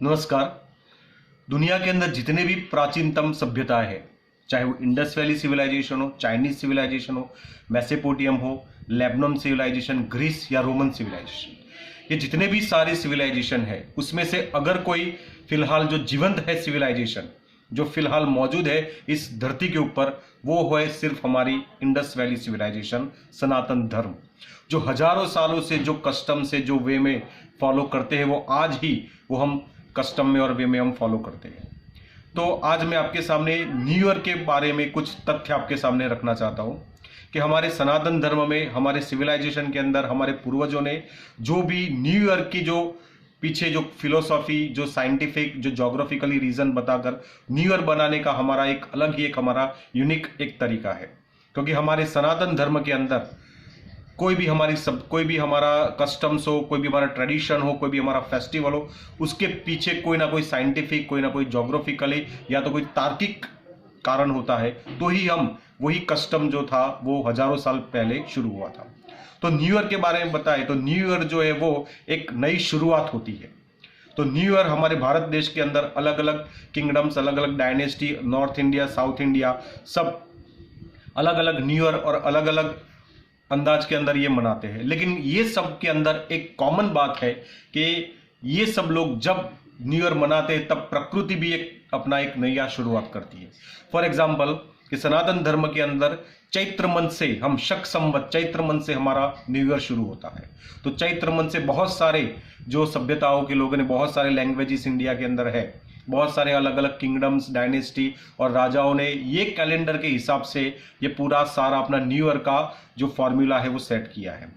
नमस्कार। दुनिया के अंदर जितने भी प्राचीनतम सभ्यताएं हैं, चाहे वो इंडस वैली सिविलाइजेशन हो, चाइनीज सिविलाइजेशन हो, मेसोपोटामिया हो, लेबनान सिविलाइजेशन, ग्रीस या रोमन सिविलाइजेशन, ये जितने भी सारे सिविलाइजेशन है उसमें से अगर कोई फिलहाल जो जीवंत है सिविलाइजेशन जो फिलहाल मौजूद है इस धरती के ऊपर, वो है सिर्फ हमारी इंडस वैली सिविलाइजेशन, सनातन धर्म, जो हजारों सालों से जो कस्टम से जो वे में फॉलो करते हैं वो आज ही वो हम कस्टम में और वे में हम फॉलो करते हैं। तो आज मैं आपके सामने न्यू ईयर के बारे में कुछ तथ्य आपके सामने रखना चाहता हूं कि हमारे सनातन धर्म में, हमारे सिविलाइजेशन के अंदर हमारे पूर्वजों ने जो भी न्यू ईयर की जो पीछे जो फिलोसॉफी, जो साइंटिफिक, जो ज्योग्राफिकली रीजन बताकर न्यू ईयर बनाने का हमारा एक अलग ही एक हमारा यूनिक एक तरीका है। क्योंकि हमारे सनातन धर्म के अंदर कोई भी हमारा कस्टम्स हो, कोई भी हमारा ट्रेडिशन हो, कोई भी हमारा फेस्टिवल हो, उसके पीछे कोई ना कोई साइंटिफिक, कोई ना कोई ज्योग्राफिकली या तो कोई तार्किक कारण होता है, तो ही हम वही कस्टम जो था वो हजारों साल पहले शुरू हुआ था। तो न्यू ईयर के बारे में बताएं तो न्यू ईयर जो है वो एक नई शुरुआत होती है। तो न्यू ईयर हमारे भारत देश के अंदर अलग अलग किंगडम्स, अलग अलग dynasty, north India, south India, सब अलग अलग न्यू ईयर और अलग अलग अंदाज के अंदर ये मनाते हैं। लेकिन ये सब के अंदर एक कॉमन बात है कि ये सब लोग जब न्यू ईयर मनाते हैं तब प्रकृति भी एक नया शुरुआत करती है। फॉर एग्जाम्पल कि सनातन धर्म के अंदर चैत्र मंथ से हम शक संवत चैत्र मंथ से हमारा न्यू ईयर शुरू होता है। तो चैत्र मंथ से बहुत सारे जो सभ्यताओं के लोगों ने, बहुत सारे लैंग्वेजेस इंडिया के अंदर है, बहुत सारे अलग अलग किंगडम्स, डायनेस्टी और राजाओं ने ये कैलेंडर के हिसाब से ये पूरा सारा अपना न्यू ईयर का जो फॉर्मूला है वो सेट किया है।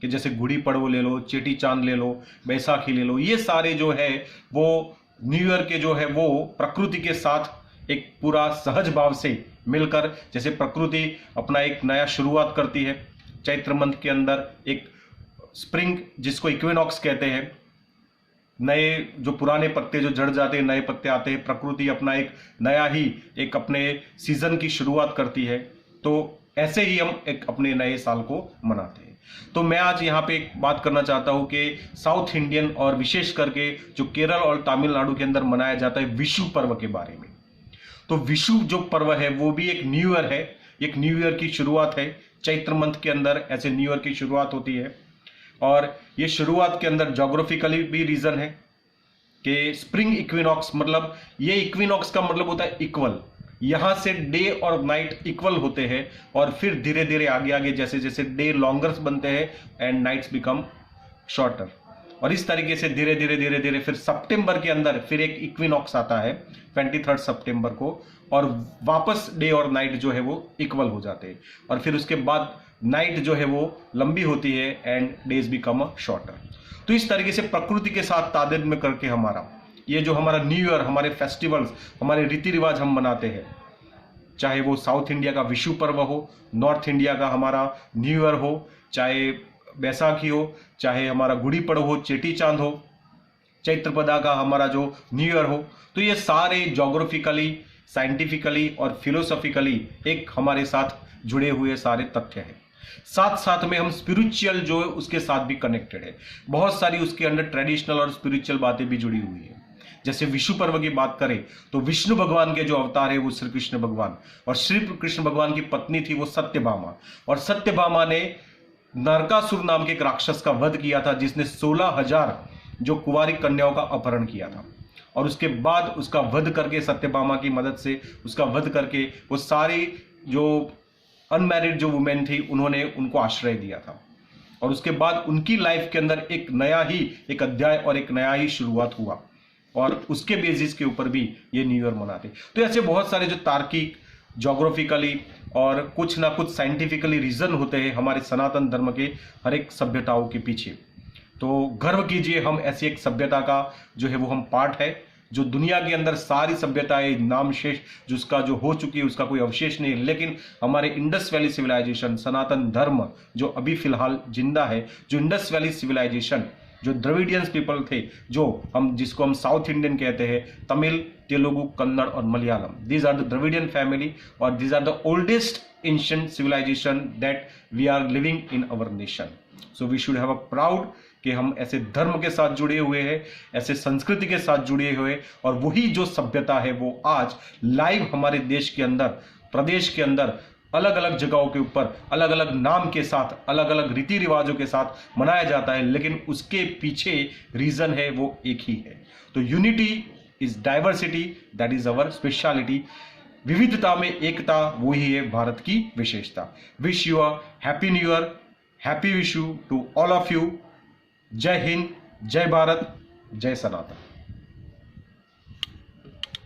कि जैसे गुड़ी पड़वो ले लो, चेटी चांद ले लो, बैसाखी ले लो, ये सारे जो है वो न्यू ईयर के जो है वो प्रकृति के साथ एक पूरा सहज भाव से मिलकर, जैसे प्रकृति अपना एक नया शुरुआत करती है चैत्र मंथ के अंदर, एक स्प्रिंग जिसको इक्विनॉक्स कहते हैं, नए जो पुराने पत्ते जो झड़ जाते हैं, नए पत्ते आते हैं, प्रकृति अपना एक नया ही एक अपने सीजन की शुरुआत करती है। तो ऐसे ही हम एक अपने नए साल को मनाते हैं। तो मैं आज यहाँ पे एक बात करना चाहता हूँ कि साउथ इंडियन और विशेष करके जो केरल और तमिलनाडु के अंदर मनाया जाता है विशु पर्व के बारे में। तो विशु जो पर्व है वो भी एक न्यू ईयर है, एक न्यू ईयर की शुरुआत है। चैत्र मंथ के अंदर ऐसे न्यू ईयर की शुरुआत होती है और ये शुरुआत के अंदर ज्योग्राफिकली भी रीजन है कि स्प्रिंग इक्विनॉक्स, मतलब ये इक्विनॉक्स का मतलब होता है इक्वल, यहां से डे और नाइट इक्वल होते हैं और फिर धीरे धीरे आगे आगे जैसे जैसे डे लॉन्गर बनते हैं एंड नाइट्स बिकम शॉर्टर, और इस तरीके से धीरे धीरे धीरे धीरे फिर सितंबर के अंदर फिर एक इक्विनॉक्स आता है 23 सितंबर को, और वापस डे और नाइट जो है वो इक्वल हो जाते हैं और फिर उसके बाद नाइट जो है वो लंबी होती है एंड डेज बिकम शॉर्टर। तो इस तरीके से प्रकृति के साथ तादाद में करके हमारा ये जो हमारा न्यू ईयर, हमारे फेस्टिवल्स, हमारे रीति रिवाज हम मनाते हैं, चाहे वो साउथ इंडिया का विशु पर्व हो, नॉर्थ इंडिया का हमारा न्यू ईयर हो, चाहे बैसाखी हो, चाहे हमारा गुड़ी पड़व हो, चेटी चांद हो, चैत्रपदा का हमारा जो न्यू ईयर हो, तो ये सारे ज्योग्राफिकली, साइंटिफिकली और फिलोसॉफिकली एक हमारे साथ जुड़े हुए सारे तथ्य हैं। साथ साथ में हम स्पिरिचुअल जो है उसके साथ भी कनेक्टेड है। बहुत सारी उसके अंदर ट्रेडिशनल और स्पिरिचुअल बातें भी जुड़ी हुई है। जैसे विशु पर्व की बात करें तो विष्णु भगवान के जो अवतार है वो श्री कृष्ण भगवान, और श्री कृष्ण भगवान की पत्नी थी वो सत्यभामा, और सत्यभामा ने नरकासुर नाम के एक राक्षस का वध किया था जिसने 16,000 जो कुंवारी कन्याओं का अपहरण किया था। और उसके बाद उसका वध करके, सत्यभामा की मदद से उसका वध करके, वो सारी जो अनमैरिड जो वुमेन थी उन्होंने उनको आश्रय दिया था, और उसके बाद उनकी लाइफ के अंदर एक नया ही एक अध्याय और एक नया ही शुरुआत हुआ, और उसके बेसिस के ऊपर भी ये न्यू ईयर मनाते। तो ऐसे बहुत सारे जो तार्किक, ज्योग्राफिकली और कुछ ना कुछ साइंटिफिकली रीजन होते हैं हमारे सनातन धर्म के हर एक सभ्यताओं के पीछे। तो गर्व कीजिए, हम ऐसी एक सभ्यता का जो है वो हम पार्ट है, जो दुनिया के अंदर सारी सभ्यताएं नाम शेष जिसका जो हो चुकी है उसका कोई अवशेष नहीं है, लेकिन हमारे इंडस वैली सिविलाइजेशन, सनातन धर्म जो अभी फिलहाल जिंदा है, जो इंडस वैली सिविलाइजेशन, जो द्रविडियंस पीपल थे, जो जिसको हम साउथ इंडियन कहते हैं, तमिल, तेलुगु, कन्नड़ और Malayalam, these are the Dravidian family और these are the oldest ancient civilisation that we are living in our nation. So we should have a proud कि हम ऐसे धर्म के साथ जुड़े हुए हैं, ऐसे संस्कृति के साथ जुड़े हुए, और वही जो सभ्यता है वो आज लाइव हमारे देश के अंदर, प्रदेश के अंदर अलग अलग जगहों के ऊपर अलग अलग नाम के साथ, अलग अलग रीति रिवाजों के साथ मनाया जाता है, लेकिन उसके पीछे रीजन है वो एक ही है। तो unity is diversity, that is our speciality. विविधता में एकता, वो ही है भारत की विशेषता। Wish you a happy new year, happy wish you to all of you. जय हिंद, जय भारत, जय सनातन।